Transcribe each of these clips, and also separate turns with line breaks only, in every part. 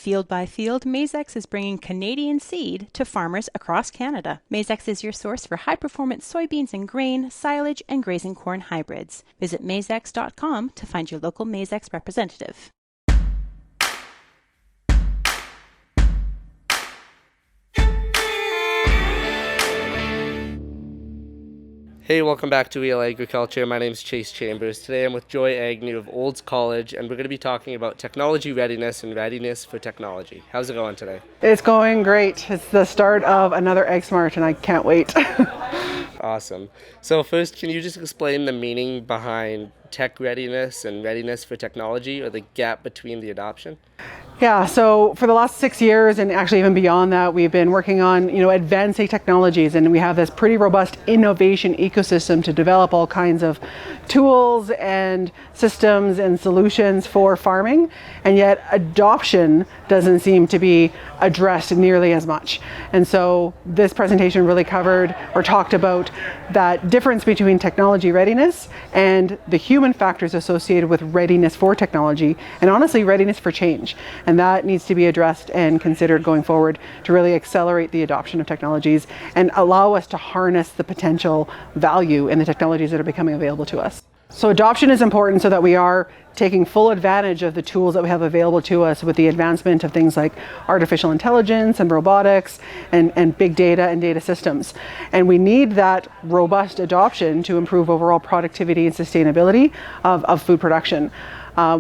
Field by field, Maizex is bringing Canadian seed to farmers across Canada. Maizex is your source for high-performance soybeans and grain, silage, and grazing corn hybrids. Visit maizex.com to find your local Maizex representative.
Hey, welcome back to Real Agriculture. My name is Chase Chambers. Today I'm with Joy Agnew of Olds College, and we're going to be talking about technology readiness and readiness for technology. How's it going today?
It's going great. It's the start of another Egg Smart, and I can't wait.
Awesome. So first, can you just explain the meaning behind tech readiness and readiness for technology, or the gap between the adoption?
Yeah, so for the last 6 years, and actually even beyond that, we've been working on, advancing technologies, and we have this pretty robust innovation ecosystem to develop all kinds of tools and systems and solutions for farming, and yet adoption doesn't seem to be addressed nearly as much. And so this presentation really covered or talked about that difference between technology readiness and the human factors associated with readiness for technology, and honestly readiness for change. And that needs to be addressed and considered going forward to really accelerate the adoption of technologies and allow us to harness the potential value in the technologies that are becoming available to us. So adoption is important so that we are taking full advantage of the tools that we have available to us with the advancement of things like artificial intelligence and robotics and big data and data systems. And we need that robust adoption to improve overall productivity and sustainability of food production.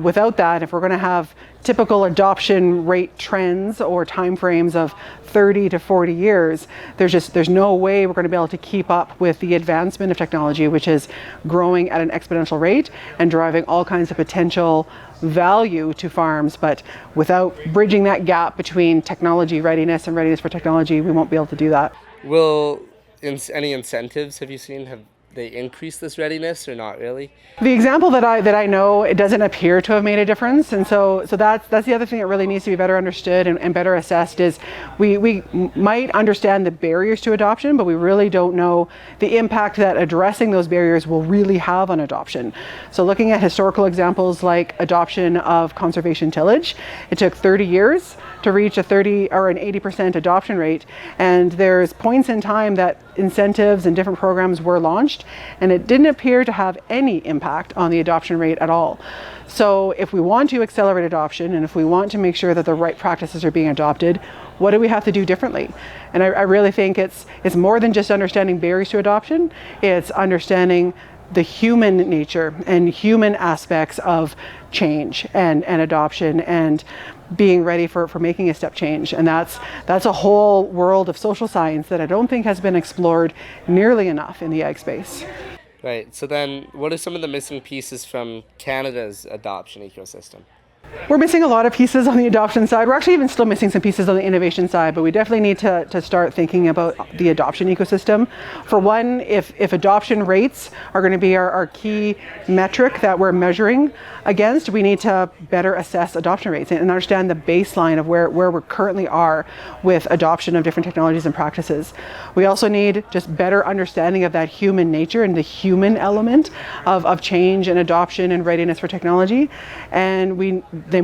Without that, if we're going to have typical adoption rate trends or timeframes of 30 to 40 years, there's no way we're going to be able to keep up with the advancement of technology, which is growing at an exponential rate and driving all kinds of potential value to farms. But without bridging that gap between technology readiness and readiness for technology, we won't be able to do that.
Will any incentives have you seen? Have they increase this readiness or not really?
The example that I know, it doesn't appear to have made a difference, and so that's the other thing that really needs to be better understood and better assessed is we might understand the barriers to adoption, but we really don't know the impact that addressing those barriers will really have on adoption. So looking at historical examples like adoption of conservation tillage, it took 30 years to reach a 30 or an 80% adoption rate, and there's points in time that incentives and different programs were launched, and it didn't appear to have any impact on the adoption rate at all. So if we want to accelerate adoption, and if we want to make sure that the right practices are being adopted, what do we have to do differently? And I really think it's more than just understanding barriers to adoption. It's understanding the human nature and human aspects of change and adoption and being ready for making a step change. And that's a whole world of social science that I don't think has been explored nearly enough in the ag space.
Right. So then what are some of the missing pieces from Canada's adoption ecosystem?
We're missing a lot of pieces on the adoption side. We're actually even still missing some pieces on the innovation side, but we definitely need to start thinking about the adoption ecosystem. For one, if adoption rates are going to be our key metric that we're measuring against, we need to better assess adoption rates and understand the baseline of where we currently are with adoption of different technologies and practices. We also need just better understanding of that human nature and the human element of change and adoption and readiness for technology. And we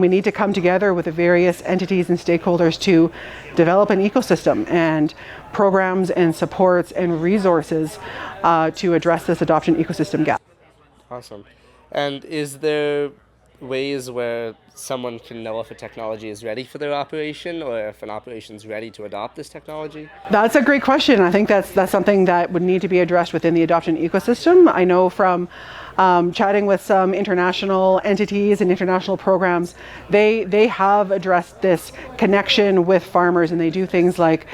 need to come together with the various entities and stakeholders to develop an ecosystem and programs and supports and resources to address this adoption ecosystem gap.
Awesome. And is there ways where someone can know if a technology is ready for their operation or if an operation is ready to adopt this technology?
That's a great question. I think that's something that would need to be addressed within the adoption ecosystem. I know from chatting with some international entities and international programs, they have addressed this connection with farmers, and they do things like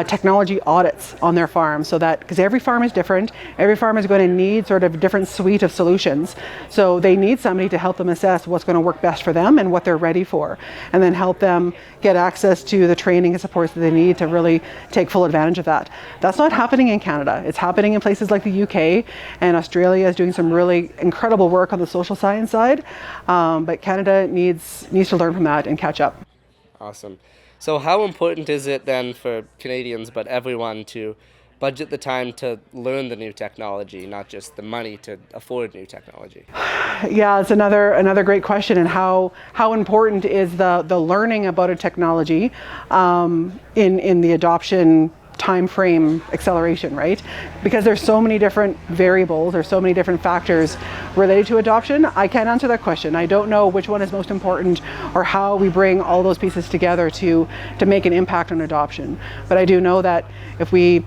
technology audits on their farm, so that, because every farm is different, every farm is going to need sort of a different suite of solutions. So they need somebody to help them assess what's going to work best for them and what they're ready for, and then help them get access to the training and supports that they need to really take full advantage of that. That's not happening in Canada. It's happening in places like the UK, and Australia is doing some really incredible work on the social science side, but Canada needs to learn from that and catch up.
Awesome. So how important is it then for Canadians, but everyone, to budget the time to learn the new technology, not just the money to afford new technology?
Yeah, it's another great question, and how important is the learning about a technology in the adoption time frame acceleration, right? Because there's so many different variables, there's so many different factors related to adoption. I can't answer that question. I don't know which one is most important or how we bring all those pieces together to make an impact on adoption. But I do know that if we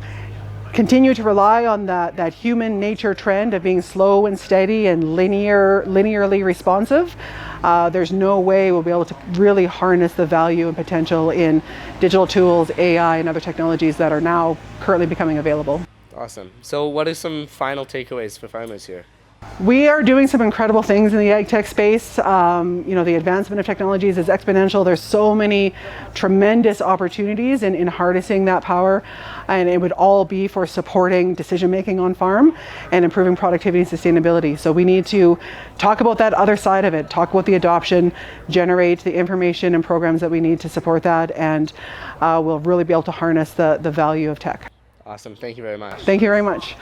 continue to rely on that human nature trend of being slow and steady and linearly responsive, there's no way we'll be able to really harness the value and potential in digital tools, AI, and other technologies that are now currently becoming available.
Awesome. So what are some final takeaways for farmers here?
We are doing some incredible things in the ag tech space. The advancement of technologies is exponential. There's so many tremendous opportunities in harnessing that power, and it would all be for supporting decision making on farm and improving productivity and sustainability. So we need to talk about that other side of it, talk about the adoption, generate the information and programs that we need to support that, and we'll really be able to harness the value of tech.
Awesome. Thank you very much.
Thank you very much.